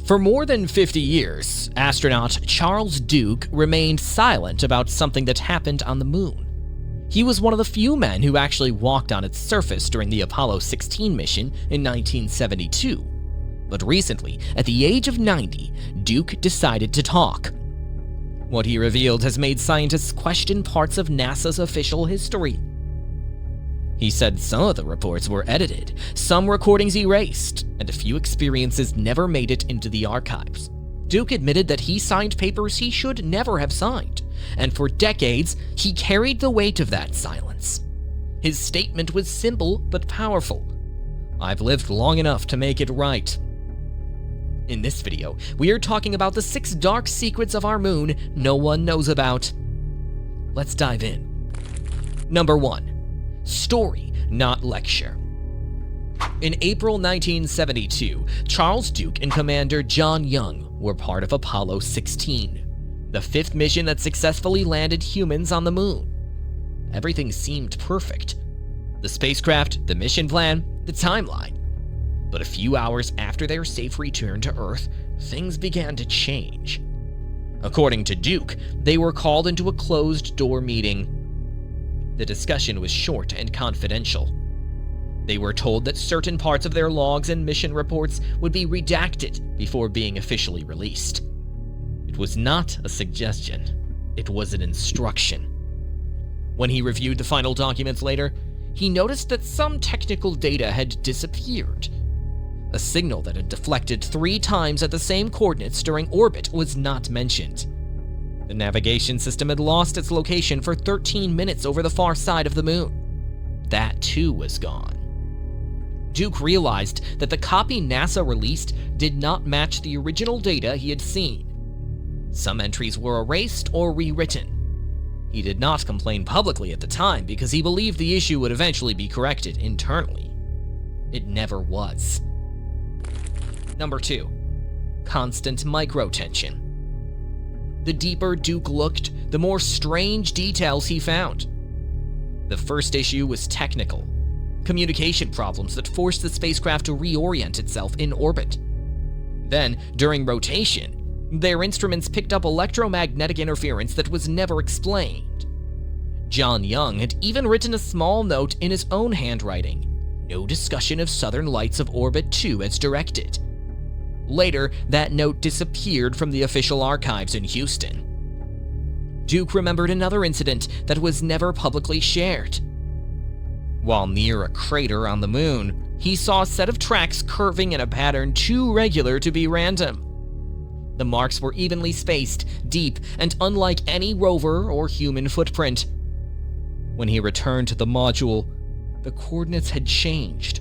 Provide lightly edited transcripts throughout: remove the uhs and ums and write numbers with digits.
For more than 50 years, astronaut Charles Duke remained silent about something that happened on the moon. He was one of the few men who actually walked on its surface during the Apollo 16 mission in 1972. But recently, at the age of 90, Duke decided to talk. What he revealed has made scientists question parts of NASA's official history. He said some of the reports were edited, some recordings erased, and a few experiences never made it into the archives. Duke admitted that he signed papers he should never have signed, and for decades, he carried the weight of that silence. His statement was simple but powerful. "I've lived long enough to make it right." In this video, we are talking about the 6 dark secrets of our moon no one knows about. Let's dive in. Number 1. Story, not lecture. In April 1972, Charles Duke and Commander John Young were part of Apollo 16, the 5th mission that successfully landed humans on the moon. Everything seemed perfect. The spacecraft, the mission plan, the timeline. But a few hours after their safe return to Earth, things began to change. According to Duke, they were called into a closed-door meeting. The discussion was short and confidential. They were told that certain parts of their logs and mission reports would be redacted before being officially released. It was not a suggestion, it was an instruction. When he reviewed the final documents later, he noticed that some technical data had disappeared. A signal that had deflected 3 times at the same coordinates during orbit was not mentioned. The navigation system had lost its location for 13 minutes over the far side of the moon. That too was gone. Duke realized that the copy NASA released did not match the original data he had seen. Some entries were erased or rewritten. He did not complain publicly at the time because he believed the issue would eventually be corrected internally. It never was. Number 2. Constant microtension. The deeper Duke looked, the more strange details he found. The first issue was technical. Communication problems that forced the spacecraft to reorient itself in orbit. Then, during rotation, their instruments picked up electromagnetic interference that was never explained. John Young had even written a small note in his own handwriting. No discussion of Southern Lights of Orbit 2 as directed. Later, that note disappeared from the official archives in Houston. Duke remembered another incident that was never publicly shared. While near a crater on the moon, he saw a set of tracks curving in a pattern too regular to be random. The marks were evenly spaced, deep, and unlike any rover or human footprint. When he returned to the module, the coordinates had changed.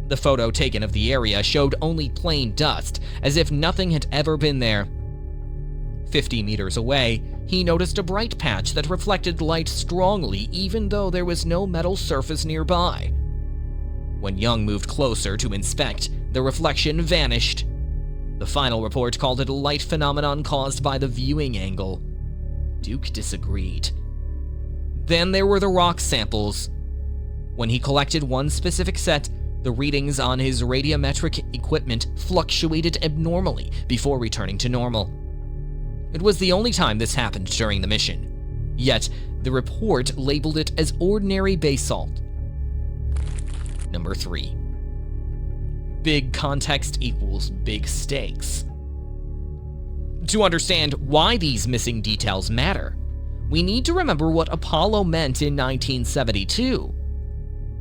The photo taken of the area showed only plain dust, as if nothing had ever been there. 50 meters away, he noticed a bright patch that reflected light strongly even though there was no metal surface nearby. When Young moved closer to inspect, the reflection vanished. The final report called it a light phenomenon caused by the viewing angle. Duke disagreed. Then there were the rock samples. When he collected one specific set, the readings on his radiometric equipment fluctuated abnormally before returning to normal. It was the only time this happened during the mission. Yet, the report labeled it as ordinary basalt. Number 3. Big context equals big stakes. To understand why these missing details matter, we need to remember what Apollo meant in 1972.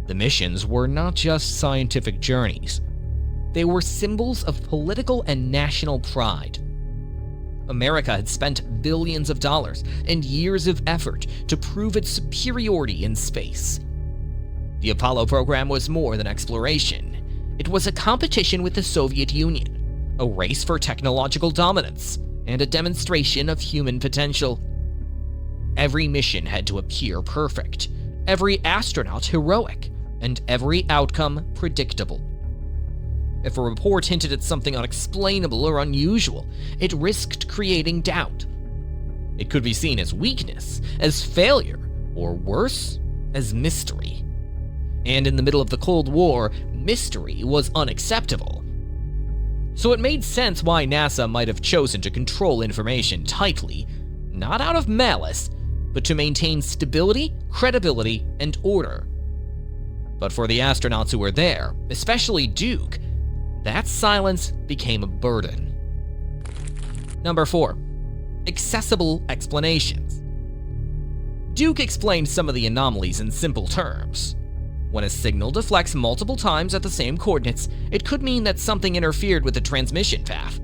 The missions were not just scientific journeys. They were symbols of political and national pride. America had spent billions of dollars and years of effort to prove its superiority in space. The Apollo program was more than exploration. It was a competition with the Soviet Union, a race for technological dominance, and a demonstration of human potential. Every mission had to appear perfect, every astronaut heroic, and every outcome predictable. If a report hinted at something unexplainable or unusual, it risked creating doubt. It could be seen as weakness, as failure, or worse, as mystery. And in the middle of the Cold War, mystery was unacceptable. So it made sense why NASA might have chosen to control information tightly, not out of malice, but to maintain stability, credibility, and order. But for the astronauts who were there, especially Duke, that silence became a burden. Number 4. Accessible explanations. Duke explained some of the anomalies in simple terms. When a signal deflects multiple times at the same coordinates, it could mean that something interfered with the transmission path.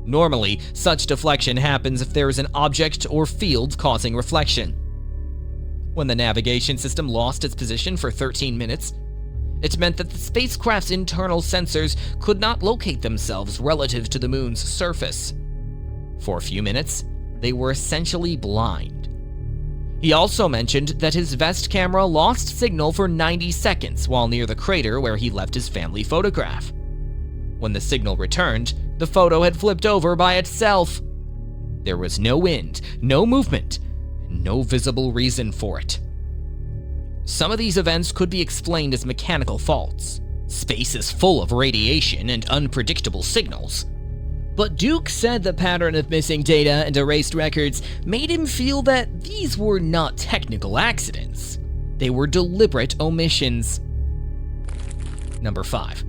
Normally, such deflection happens if there is an object or field causing reflection. When the navigation system lost its position for 13 minutes, it meant that the spacecraft's internal sensors could not locate themselves relative to the moon's surface. For a few minutes, they were essentially blind. He also mentioned that his vest camera lost signal for 90 seconds while near the crater where he left his family photograph. When the signal returned, the photo had flipped over by itself. There was no wind, no movement, and no visible reason for it. Some of these events could be explained as mechanical faults. Space is full of radiation and unpredictable signals. But Duke said the pattern of missing data and erased records made him feel that these were not technical accidents. They were deliberate omissions. Number 5.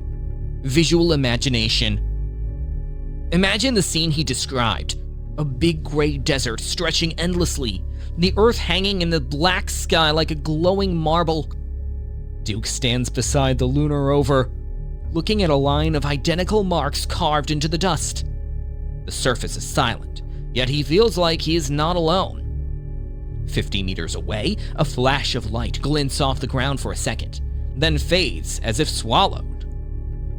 Visual imagination. Imagine the scene he described. A big gray desert stretching endlessly, the Earth hanging in the black sky like a glowing marble. Duke stands beside the lunar rover, looking at a line of identical marks carved into the dust. The surface is silent, yet he feels like he is not alone. 50 meters away, a flash of light glints off the ground for a second, then fades as if swallowed.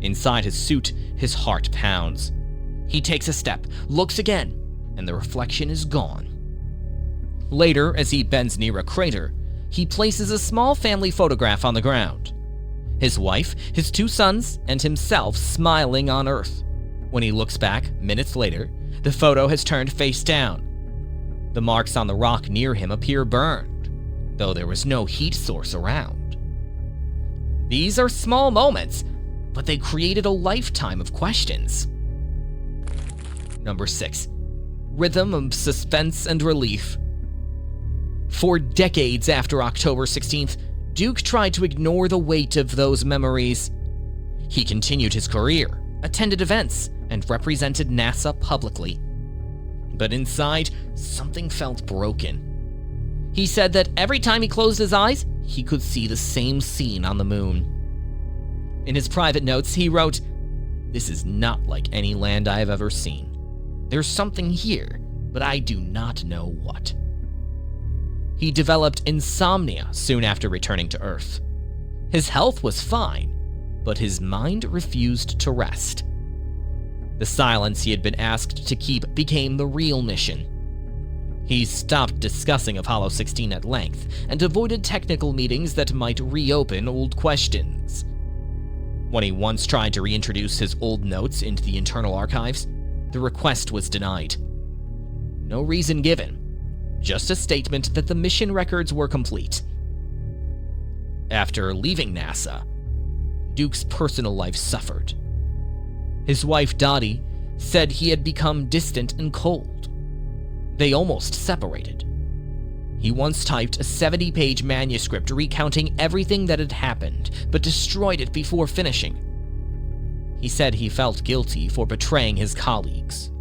Inside his suit, his heart pounds. He takes a step, looks again, and the reflection is gone. Later, as he bends near a crater, he places a small family photograph on the ground. His wife, his 2 sons, and himself smiling on Earth. When he looks back, minutes later, the photo has turned face down. The marks on the rock near him appear burned, though there was no heat source around. These are small moments, but they created a lifetime of questions. Number 6. Rhythm of suspense and relief. For decades after October 16th, Duke tried to ignore the weight of those memories. He continued his career, attended events, and represented NASA publicly. But inside, something felt broken. He said that every time he closed his eyes, he could see the same scene on the moon. In his private notes, he wrote, "This is not like any land I have ever seen. There's something here, but I do not know what." He developed insomnia soon after returning to Earth. His health was fine, but his mind refused to rest. The silence he had been asked to keep became the real mission. He stopped discussing Apollo 16 at length and avoided technical meetings that might reopen old questions. When he once tried to reintroduce his old notes into the internal archives, the request was denied. No reason given, just a statement that the mission records were complete. After leaving NASA, Duke's personal life suffered. His wife, Dottie, said he had become distant and cold. They almost separated. He once typed a 70-page manuscript recounting everything that had happened, but destroyed it before finishing. He said he felt guilty for betraying his colleagues.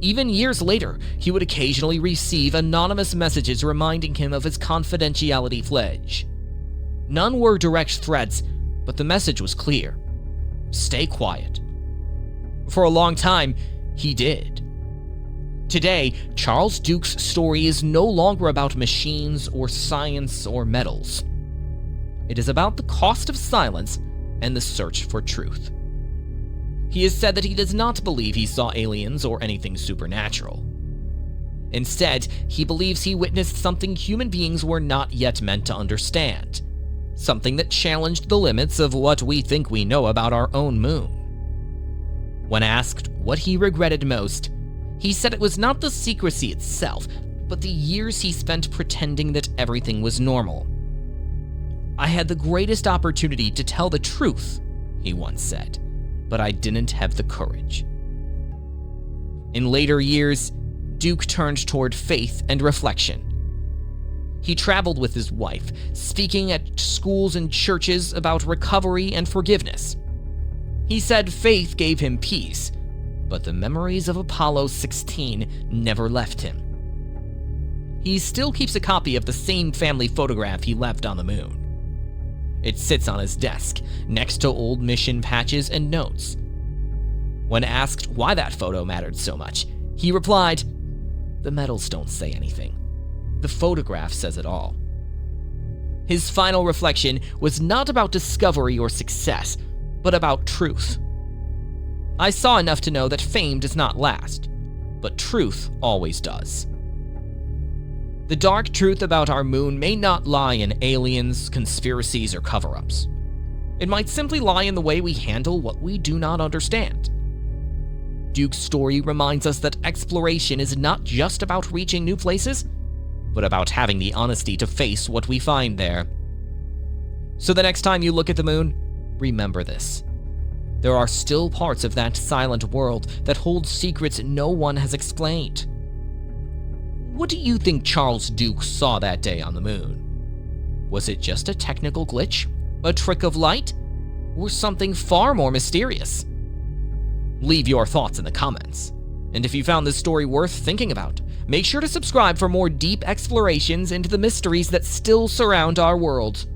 Even years later, he would occasionally receive anonymous messages reminding him of his confidentiality pledge. None were direct threats, but the message was clear. Stay quiet. For a long time, he did. Today, Charles Duke's story is no longer about machines or science or metals. It is about the cost of silence and the search for truth. He has said that he does not believe he saw aliens or anything supernatural. Instead, he believes he witnessed something human beings were not yet meant to understand. Something that challenged the limits of what we think we know about our own moon. When asked what he regretted most, he said it was not the secrecy itself, but the years he spent pretending that everything was normal. "I had the greatest opportunity to tell the truth," he once said, but I didn't have the courage. In later years, Duke turned toward faith and reflection. He traveled with his wife, speaking at schools and churches about recovery and forgiveness. He said faith gave him peace, but the memories of Apollo 16 never left him. He still keeps a copy of the same family photograph he left on the moon. It sits on his desk, next to old mission patches and notes. When asked why that photo mattered so much, he replied, "The medals don't say anything. The photograph says it all." His final reflection was not about discovery or success, but about truth. "I saw enough to know that fame does not last, but truth always does." The dark truth about our moon may not lie in aliens, conspiracies, or cover-ups. It might simply lie in the way we handle what we do not understand. Duke's story reminds us that exploration is not just about reaching new places, but about having the honesty to face what we find there. So the next time you look at the moon, remember this. There are still parts of that silent world that hold secrets no one has explained. What do you think Charles Duke saw that day on the moon? Was it just a technical glitch, a trick of light, or something far more mysterious? Leave your thoughts in the comments. And if you found this story worth thinking about, make sure to subscribe for more deep explorations into the mysteries that still surround our world.